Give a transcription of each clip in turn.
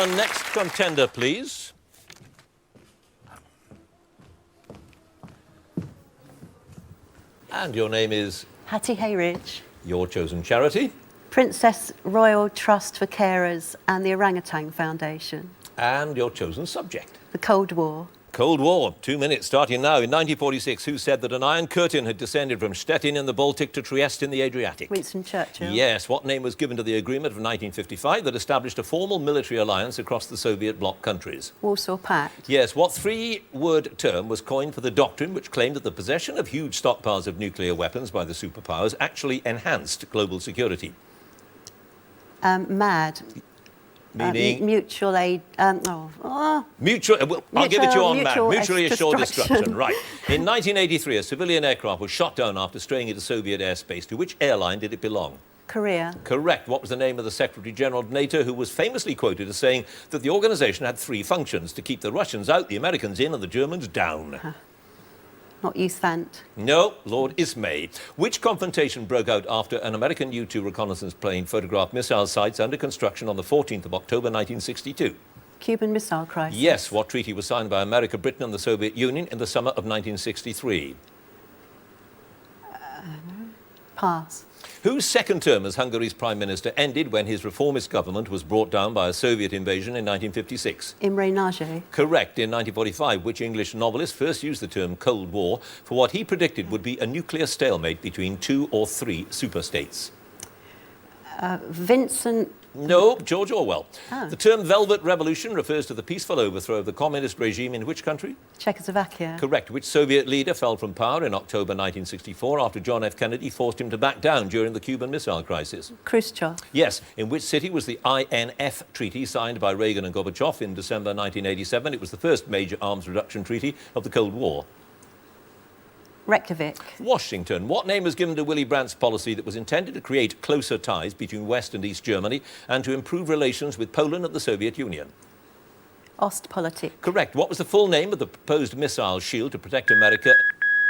Our next contender, please. And your name is? Hattie Hayridge. Your chosen charity? Princess Royal Trust for Carers and the Orangutan Foundation. And your chosen subject? The Cold War. Cold War. 2 minutes starting now. In 1946, who said that an iron curtain had descended from Stettin in the Baltic to Trieste in the Adriatic? Winston Churchill. Yes. What name was given to the agreement of 1955 that established a formal military alliance across the Soviet bloc countries? Warsaw Pact. Yes. What three-word term was coined for the doctrine which claimed that the possession of huge stockpiles of nuclear weapons by the superpowers actually enhanced global security? MAD. Meaning? Mutual aid. Mutual, I'll give it to you on MAD. Mutually assured destruction. destruction. Right. In 1983, a civilian aircraft was shot down after straying into Soviet airspace. To which airline did it belong? Korea. Correct. What was the name of the Secretary-General of NATO who was famously quoted as saying that the organisation had three functions: to keep the Russians out, the Americans in, and the Germans down? Not Usvant. No, Lord Ismay. Which confrontation broke out after an American U-2 reconnaissance plane photographed missile sites under construction on the 14th of October 1962? Cuban Missile Crisis. Yes. What treaty was signed by America, Britain and the Soviet Union in the summer of 1963? Pass. Whose second term as Hungary's Prime Minister ended when his reformist government was brought down by a Soviet invasion in 1956? Imre Nagy. Correct. In 1945, which English novelist first used the term Cold War for what he predicted would be a nuclear stalemate between 2 or 3 superstates? Vincent. No, George Orwell. Oh. The term Velvet Revolution refers to the peaceful overthrow of the communist regime in which country? Czechoslovakia. Correct. Which Soviet leader fell from power in October 1964 after John F. Kennedy forced him to back down during the Cuban Missile Crisis? Khrushchev. Yes. In which city was the INF treaty signed by Reagan and Gorbachev in December 1987? It was the first major arms reduction treaty of the Cold War. Reykjavik. Washington. What name was given to Willy Brandt's policy that was intended to create closer ties between West and East Germany and to improve relations with Poland and the Soviet Union? Ostpolitik. Correct. What was the full name of the proposed missile shield to protect America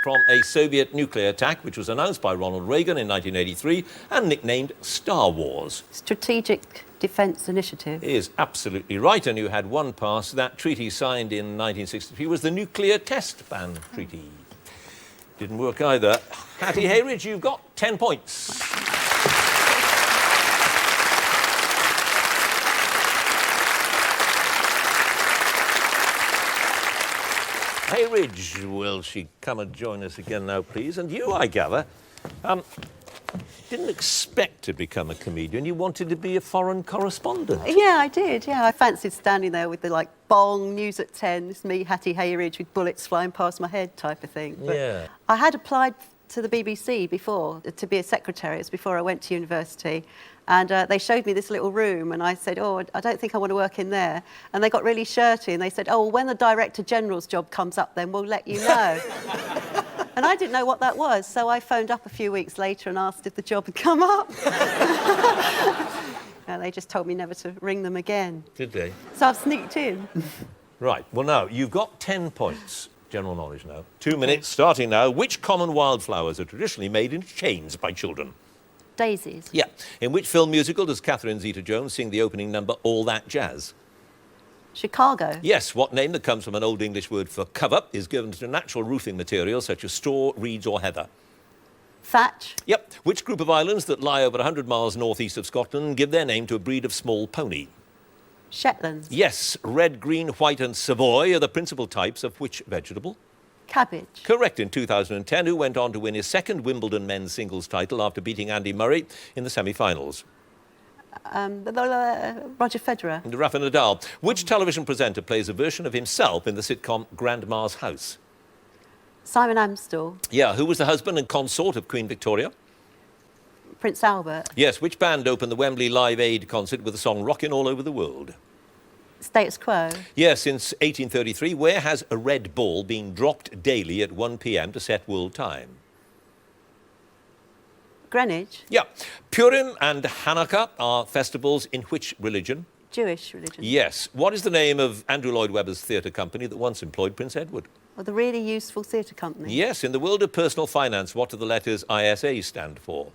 from a Soviet nuclear attack, which was announced by Ronald Reagan in 1983 and nicknamed Star Wars? Strategic Defence Initiative. Is absolutely right, and you had one pass. That treaty signed in 1963 was the Nuclear Test Ban Treaty. Didn't work either. Hattie Hayridge, you've got 10 points. Hayridge, will she come and join us again now, please? And you, I gather, didn't expect to become a comedian. You wanted to be a foreign correspondent. Yeah, I did. Yeah, I fancied standing there with the bong, news at 10, it's me, Hattie Hayridge, with bullets flying past my head type of thing. But yeah. I had applied to the BBC before, to be a secretary. It was before I went to university. And they showed me this little room, and I said, oh, I don't think I want to work in there. And they got really shirty, and they said, oh, well, when the Director General's job comes up, then we'll let you know. And I didn't know what that was, so I phoned up a few weeks later and asked if the job had come up. And they just told me never to ring them again. Did they? So I've sneaked in. Right. Well, now, you've got 10 points. General knowledge now. 2 minutes, starting now. Which common wildflowers are traditionally made into chains by children? Daisies. Yeah. In which film musical does Catherine Zeta-Jones sing the opening number, All That Jazz? Chicago. Yes. What name that comes from an Old English word for cover is given to natural roofing materials such as straw, reeds or heather? Thatch. Yep. Which group of islands that lie over 100 miles northeast of Scotland give their name to a breed of small pony? Shetlands. Yes. Red, green, white and Savoy are the principal types of which vegetable? Cabbage. Correct. In 2010, who went on to win his second Wimbledon men's singles title after beating Andy Murray in the semi-finals? Roger Federer. And Rafa Nadal. Which television presenter plays a version of himself in the sitcom Grandma's House? Simon Amstell. Yeah. Who was the husband and consort of Queen Victoria? Prince Albert. Yes. Which band opened the Wembley Live Aid concert with the song Rockin' All Over the World? Status Quo. Yes, since 1833, where has a red ball been dropped daily at 1 p.m. to set world time? Greenwich. Yeah. Purim and Hanukkah are festivals in which religion? Jewish religion. Yes. What is the name of Andrew Lloyd Webber's theatre company that once employed Prince Edward? Well, the Really Useful Theatre Company. Yes. In the world of personal finance, what do the letters ISA stand for?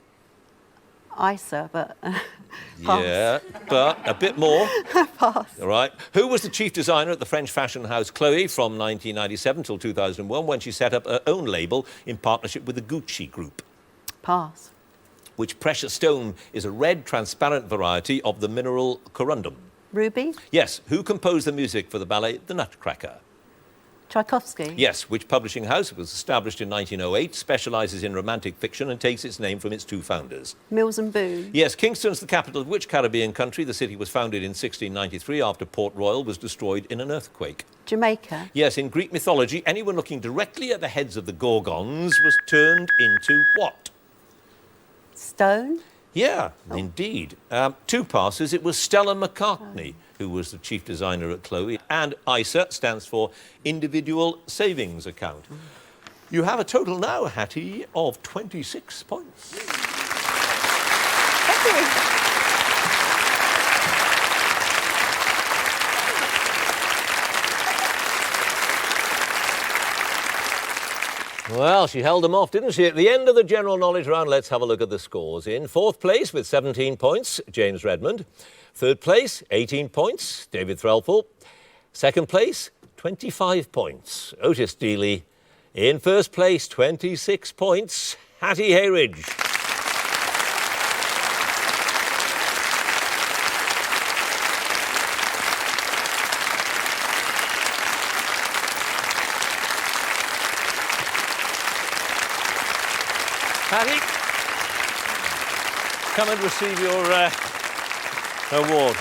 Isa, but pass. Yeah, but a bit more. Pass. All right. Who was the chief designer at the French fashion house Chloe from 1997 till 2001 when she set up her own label in partnership with the Gucci Group? Pass. Which precious stone is a red, transparent variety of the mineral corundum? Ruby. Yes. Who composed the music for the ballet The Nutcracker? Tchaikovsky. Yes. Which publishing house was established in 1908, specialises in romantic fiction and takes its name from its two founders? Mills and Boon. Yes. Kingston's the capital of which Caribbean country? The city was founded in 1693 after Port Royal was destroyed in an earthquake. Jamaica. Yes. In Greek mythology, anyone looking directly at the heads of the Gorgons was turned into what? Stone. Yeah, indeed. 2 passes. It was Stella McCartney who was the chief designer at Chloe. And ISA stands for Individual Savings Account. You have a total now, Hattie, of 26 points. Thank you. Well, she held them off, didn't she? At the end of the general knowledge round, let's have a look at the scores. In 4th place with 17 points, James Redmond. 3rd place, 18 points, David Threlfall. 2nd place, 25 points, Otis Dealey. In 1st place, 26 points, Hattie Hayridge. Hattie, come and receive your award.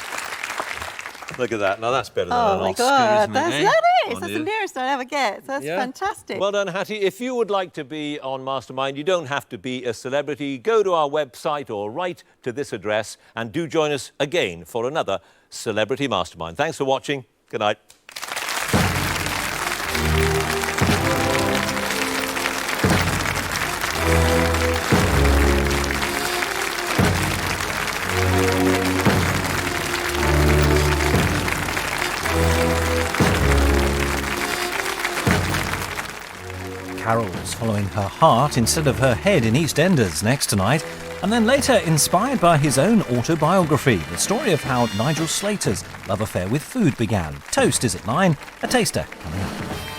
Look at that. Now, that's better than an Oh my Oscar, God, isn't it, eh? that is. On That's you. the nearest I'll ever get. So that's fantastic. Well done, Hattie. If you would like to be on Mastermind, you don't have to be a celebrity. Go to our website or write to this address and do join us again for another Celebrity Mastermind. Thanks for watching. Good night. Carol's following her heart instead of her head in EastEnders next tonight, and then later inspired by his own autobiography, the story of how Nigel Slater's love affair with food began. Toast is at 9, a taster coming up.